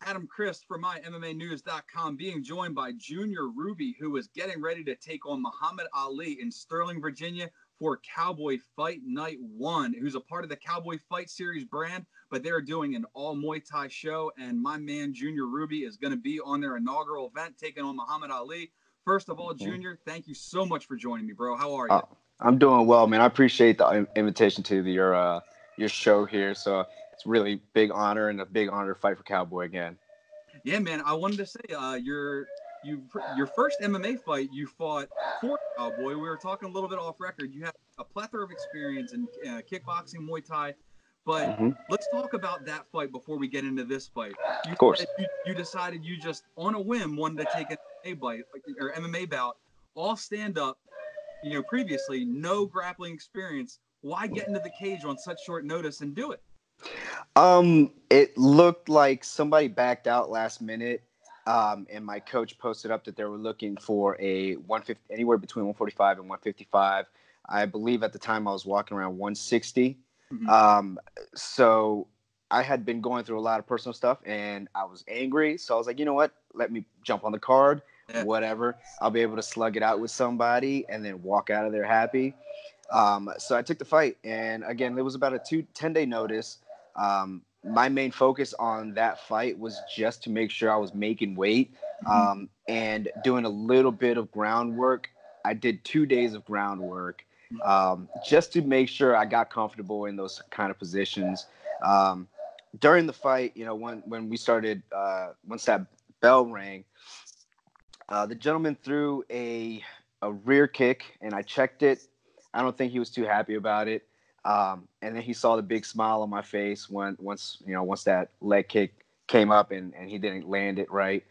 Adam Christ from MyMMAnews.com, being joined by Junior Rubi, who is getting ready to take on Muhammad Ali in Sterling, Virginia for Cowboy Fight Night 1, who's a part of the Cowboy Fight Series brand, but they're doing an all Muay Thai show, and my man Junior Rubi is going to be on their inaugural event taking on Muhammad Ali. First of all, Junior, thank you so much for joining me, bro. How are you? I'm doing well, man. I appreciate the invitation to your show here. So it's really big honor and a big honor to fight for Cowboy again. Yeah, man. I wanted to say, your first MMA fight you fought for Cowboy. We were talking a little bit off record. You had a plethora of experience in kickboxing, Muay Thai, but let's talk about that fight before we get into this fight. You Of course. said you decided you just on a whim wanted to take an MMA bout, all stand up. Previously no grappling experience. Why get into the cage on such short notice and do it? It looked like somebody backed out last minute. And my coach posted up that they were looking for a 150, anywhere between 145 and 155. I believe at the time I was walking around 160. So I had been going through a lot of personal stuff and I was angry. So I was like, you know what? Let me jump on the card, whatever. I'll be able to slug it out with somebody and then walk out of there happy. So I took the fight. And again, it was about a 10-day notice. My main focus on that fight was just to make sure I was making weight and doing a little bit of groundwork. I did 2 days of groundwork just to make sure I got comfortable in those kind of positions. During the fight, when we started, once that bell rang, the gentleman threw a rear kick and I checked it. I don't think he was too happy about it. And then he saw the big smile on my face once that leg kick came up and he didn't land it right.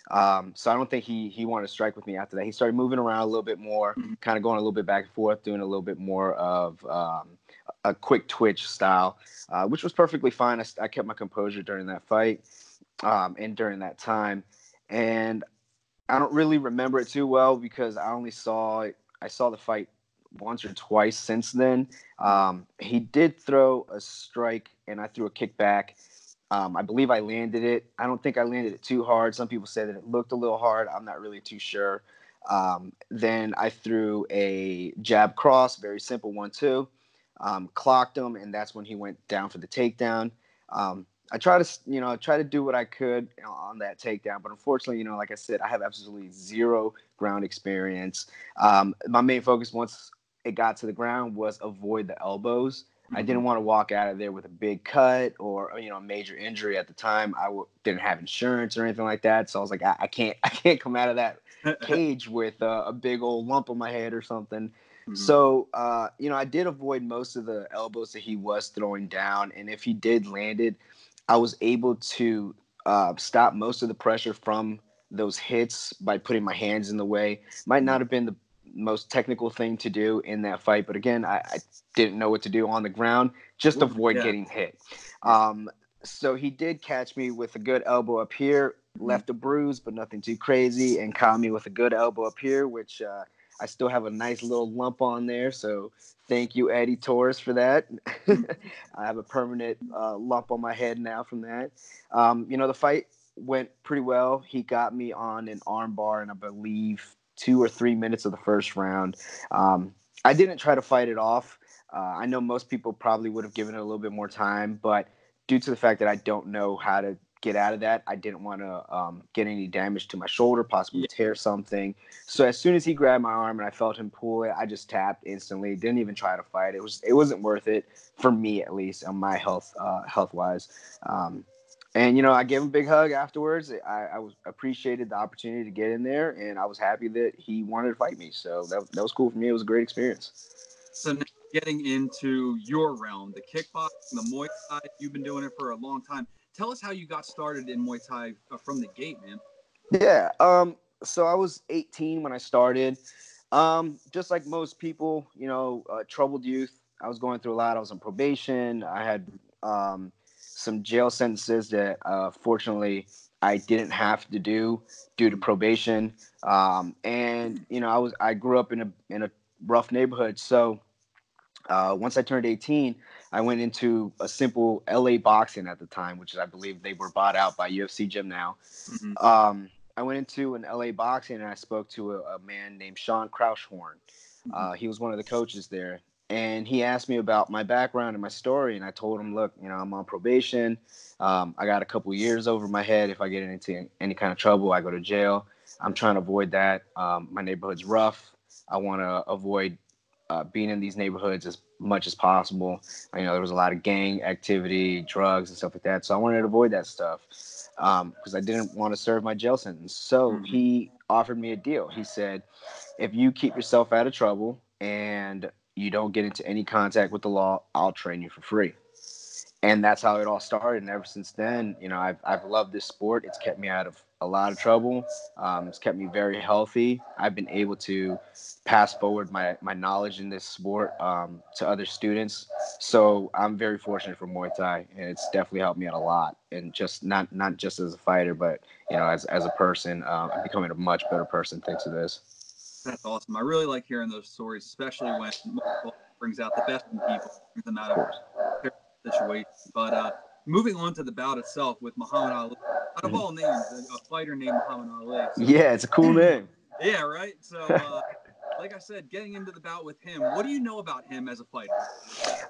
So I don't think he wanted to strike with me after that. He started moving around a little bit more, kind of going a little bit back and forth, doing a little bit more of a quick twitch style, which was perfectly fine. I kept my composure during that fight and during that time. And I don't really remember it too well because I saw the fight once or twice since then. He did throw a strike and I threw a kick back. I believe I landed it. I don't think I landed it too hard. Some people said that it looked a little hard. I'm not really too sure. Then I threw a jab cross, very simple 1-2, clocked him, and that's when he went down for the takedown. I try to do what I could on that takedown, but unfortunately, like I said, I have absolutely zero ground experience. My main focus once it got to the ground was avoid the elbows. I didn't want to walk out of there with a big cut or a major injury. At the time, didn't have insurance or anything like that, so I was like, I can't come out of that cage with a big old lump on my head or something. So I did avoid most of the elbows that he was throwing down, and if he did land it, I was able to stop most of the pressure from those hits by putting my hands in the way. Might not have been the most technical thing to do in that fight, but again, I didn't know what to do on the ground. Just avoid getting hit. So he did catch me with a good elbow up here, left a bruise, but nothing too crazy, and caught me with a good elbow up here, which I still have a nice little lump on there. So thank you, Eddy Torres, for that. I have a permanent lump on my head now from that. The fight went pretty well. He got me on an armbar in, I believe, 2 or 3 minutes of the first round. I didn't try to fight it off. I know most people probably would have given it a little bit more time, but due to the fact that I don't know how to get out of that, I didn't want to get any damage to my shoulder, possibly tear something. So as soon as he grabbed my arm and I felt him pull it, I just tapped instantly. Didn't even try to fight. It wasn't worth it for me, at least, on my health wise. And I gave him a big hug afterwards. I appreciated the opportunity to get in there, and I was happy that he wanted to fight me. So that was cool for me. It was a great experience. So now getting into your realm, the kickboxing, the Muay Thai, you've been doing it for a long time. Tell us how you got started in Muay Thai from the gate, man. Yeah. So I was 18 when I started. Just like most people, troubled youth. I was going through a lot. I was on probation. I had some jail sentences that fortunately I didn't have to do due to probation. And I grew up in a rough neighborhood, so Once I turned 18, I went into a simple LA boxing at the time, which is, I believe they were bought out by UFC Gym now. Mm-hmm. I went into an LA boxing and I spoke to a man named Sean Crouchhorn. He was one of the coaches there. And he asked me about my background and my story. And I told him, look, I'm on probation. I got a couple years over my head. If I get into any kind of trouble, I go to jail. I'm trying to avoid that. My neighborhood's rough. I want to avoid being in these neighborhoods as much as possible. There was a lot of gang activity, drugs, and stuff like that. So I wanted to avoid that stuff because I didn't want to serve my jail sentence. So he offered me a deal. He said, if you keep yourself out of trouble and you don't get into any contact with the law, I'll train you for free. And that's how it all started. And ever since then, I've loved this sport. It's kept me out of a lot of trouble. It's kept me very healthy. I've been able to pass forward my knowledge in this sport to other students. So I'm very fortunate for Muay Thai, and it's definitely helped me out a lot. And just not just as a fighter, but as a person, I'm becoming a much better person thanks to this. That's awesome. I really like hearing those stories, especially when Mark brings out the best in people, brings them out of their situation. But moving on to the bout itself with Muhammad Ali, out of all names, a fighter named Muhammad Ali. So, yeah, it's a cool name. Yeah, right. So, like I said, getting into the bout with him, what do you know about him as a fighter?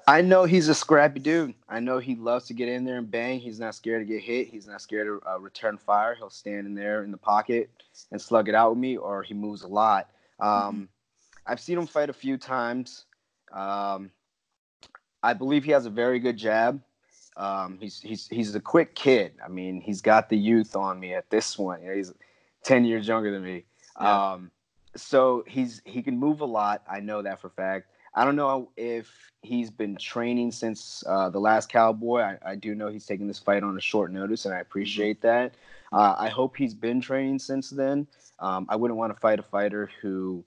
I know he's a scrappy dude. I know he loves to get in there and bang. He's not scared to get hit. He's not scared to return fire. He'll stand in there in the pocket and slug it out with me, or he moves a lot. I've seen him fight a few times. I believe he has a very good jab. He's a quick kid. I mean, he's got the youth on me at this one. He's 10 years younger than me. Yeah. So he can move a lot. I know that for a fact. I don't know if he's been training since the last Cowboy. I do know he's taking this fight on a short notice, and I appreciate that. I hope he's been training since then. I wouldn't want to fight a fighter who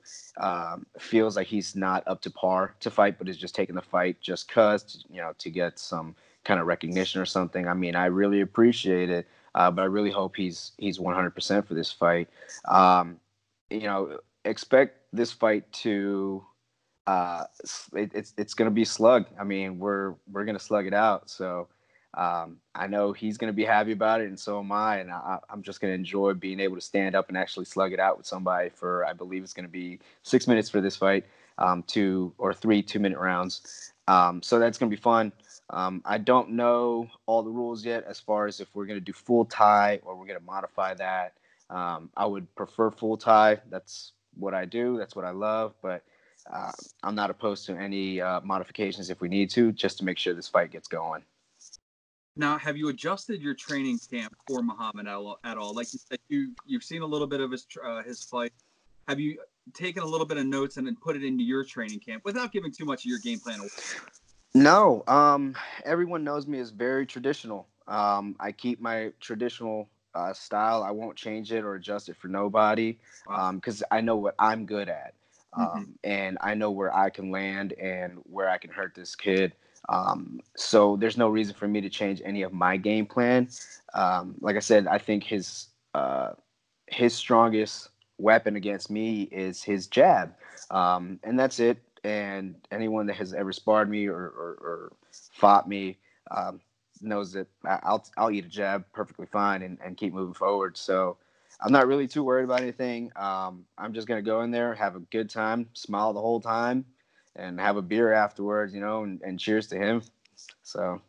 feels like he's not up to par to fight, but is just taking the fight just because, to get some kind of recognition or something. I mean, I really appreciate it, but I really hope he's 100% for this fight. Expect this fight to it's going to be slug. I mean, we're going to slug it out. So I know he's going to be happy about it, and so am I. And I'm just going to enjoy being able to stand up and actually slug it out with somebody for, I believe it's going to be 6 minutes for this fight, 2 or 3 2-minute rounds. So that's going to be fun. I don't know all the rules yet as far as if we're going to do full tie or we're going to modify that. I would prefer full tie. That's what I do. That's what I love. But I'm not opposed to any modifications if we need to, just to make sure this fight gets going. Now, have you adjusted your training camp for Muhammad at all? Like you said, you've seen a little bit of his fight. Have you taken a little bit of notes and then put it into your training camp without giving too much of your game plan away? No. Everyone knows me as very traditional. I keep my traditional style. I won't change it or adjust it for nobody because I know what I'm good at. And I know where I can land and where I can hurt this kid. So there's no reason for me to change any of my game plan. Like I said, I think his strongest weapon against me is his jab. And that's it. And anyone that has ever sparred me or fought me knows that I'll eat a jab perfectly fine and keep moving forward. So I'm not really too worried about anything. I'm just going to go in there, have a good time, smile the whole time, and have a beer afterwards, and cheers to him. So,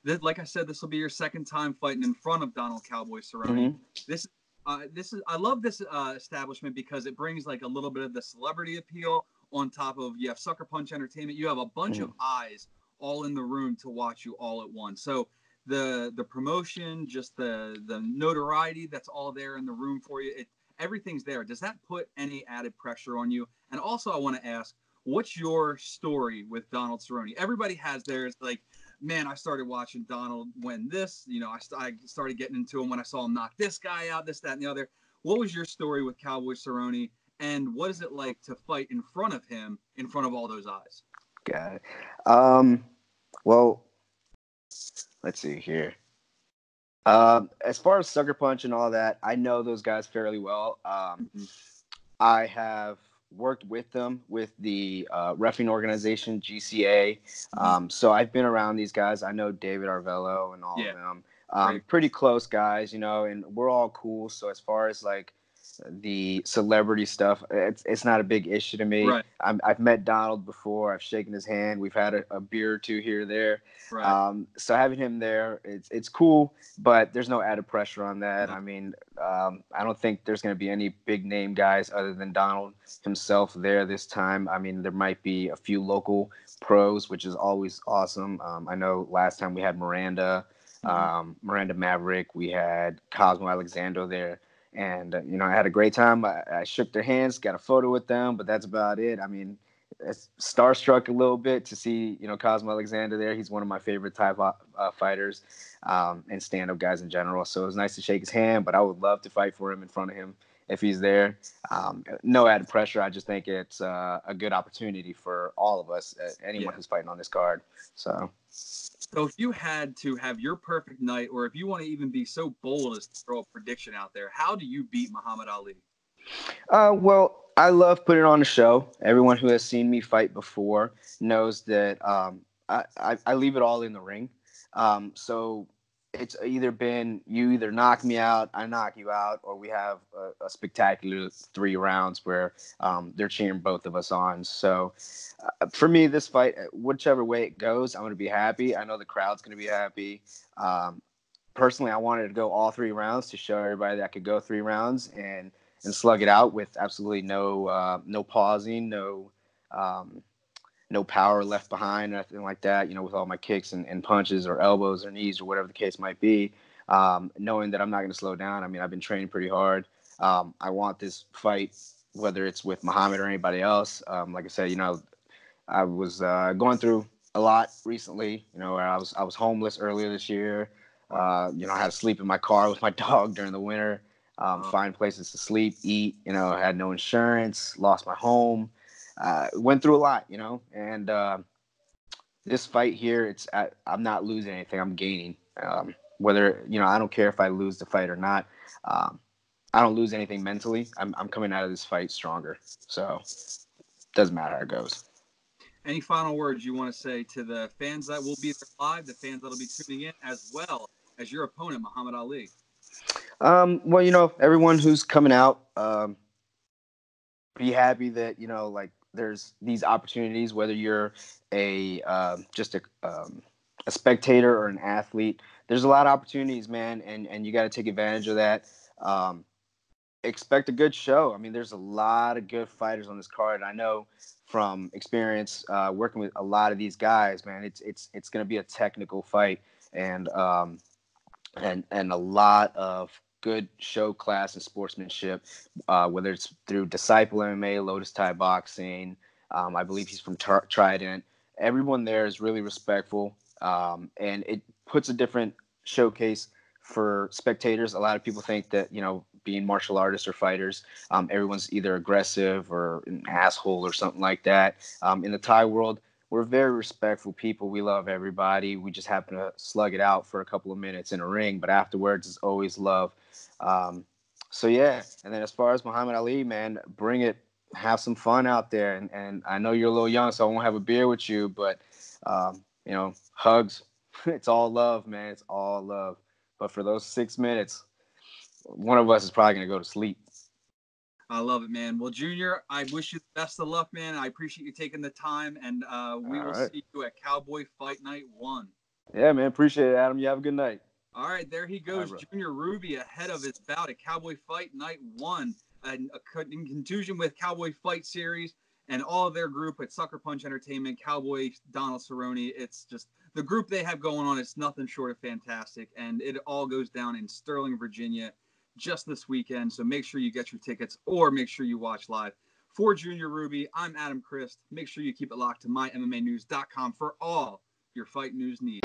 like I said, this will be your second time fighting in front of Donald Cowboy Cerrone. This is I love this establishment because it brings like a little bit of the celebrity appeal on top of, you have Sucker Punch Entertainment. You have a bunch of eyes all in the room to watch you all at once. So the promotion, just the notoriety that's all there in the room for you, everything's there. Does that put any added pressure on you? And also, I want to ask, what's your story with Donald Cerrone? Everybody has theirs. Like, man, I started watching Donald when this, I started getting into him when I saw him knock this guy out, this, that, and the other. What was your story with Cowboy Cerrone? And what is it like to fight in front of him, in front of all those eyes? Got it. Well, let's see here. As far as Sucker Punch and all that, I know those guys fairly well. I have worked with them with the reffing organization GCA. So I've been around these guys. I know David Arvello and all of them. Pretty close guys, you know, and we're all cool. So as far as like the celebrity stuff, it's not a big issue to me. Right. I've met Donald before. I've shaken his hand. We've had a beer or two here or there. Right. So having him there, it's cool, but there's no added pressure on that. No. I mean, I don't think there's going to be any big name guys other than Donald himself there this time. I mean, there might be a few local pros, which is always awesome. I know last time we had Miranda Maverick, we had Cosmo Alexander there. And, you know, I had a great time. I shook their hands, got a photo with them, but that's about it. I mean, it's starstruck a little bit to see, you know, Cosmo Alexander there. He's one of my favorite Thai fighters and stand-up guys in general. So it was nice to shake his hand, but I would love to fight for him in front of him if he's there. No added pressure. I just think it's a good opportunity for all of us, anyone who's fighting on this card. So if you had to have your perfect night, or if you want to even be so bold as to throw a prediction out there, how do you beat Muhammad Ali? Well, I love putting on a show. Everyone who has seen me fight before knows that I leave it all in the ring. So it's either been you either knock me out, I knock you out, or we have a spectacular 3 rounds where they're cheering both of us on. So for me, this fight, whichever way it goes, I'm going to be happy. I know the crowd's going to be happy. Personally, I wanted to go all 3 rounds to show everybody that I could go 3 rounds and slug it out with absolutely no pausing, no power left behind, nothing like that, you know, with all my kicks and punches or elbows or knees or whatever the case might be, knowing that I'm not going to slow down. I mean, I've been training pretty hard. I want this fight, whether it's with Muhammad or anybody else. Like I said, you know, I was going through a lot recently, you know, where I was homeless earlier this year. You know, I had to sleep in my car with my dog during the winter, find places to sleep, eat, you know, I had no insurance, lost my home. Went through a lot, you know, and this fight here, I'm not losing anything. I'm gaining. Whether, you know, I don't care if I lose the fight or not. I don't lose anything mentally. I'm coming out of this fight stronger. So doesn't matter how it goes. Any final words you want to say to the fans that will be there live, the fans that will be tuning in, as well as your opponent, Muhammad Ali? Well, you know, everyone who's coming out, be happy that, you know, like, there's these opportunities, whether you're just a spectator or an athlete. There's a lot of opportunities, man, and you got to take advantage of that. Expect a good show. I mean, there's a lot of good fighters on this card. I know from experience working with a lot of these guys, man, it's going to be a technical fight, and a lot of good show class and sportsmanship, whether it's through Disciple MMA, Lotus Thai Boxing. I believe he's from Trident. Everyone there is really respectful, and it puts a different showcase for spectators. A lot of people think that, you know, being martial artists or fighters, everyone's either aggressive or an asshole or something like that. In the Thai world, we're very respectful people. We love everybody. We just happen to slug it out for a couple of minutes in a ring, but afterwards it's always love. So yeah. And then as far as Muhammad Ali, man, bring it. Have some fun out there. And I know you're a little young, so I won't have a beer with you, but you know, hugs. It's all love, man. It's all love. But for those 6 minutes, one of us is probably gonna go to sleep. I love it, man. Well, Junior, I wish you the best of luck, man. I appreciate you taking the time, and we will see you at Cowboy Fight Night 1. Yeah, man. Appreciate it, Adam. You have a good night. All right, there he goes, Junior Rubi, ahead of his bout at Cowboy Fight Night 1, in contusion with Cowboy Fight Series and all of their group at Sucker Punch Entertainment, Cowboy Donald Cerrone. It's just the group they have going on is nothing short of fantastic, and it all goes down in Sterling, Virginia, just this weekend. So make sure you get your tickets, or make sure you watch live. For Junior Rubi, I'm Adam Christ. Make sure you keep it locked to mymmanews.com for all your fight news needs.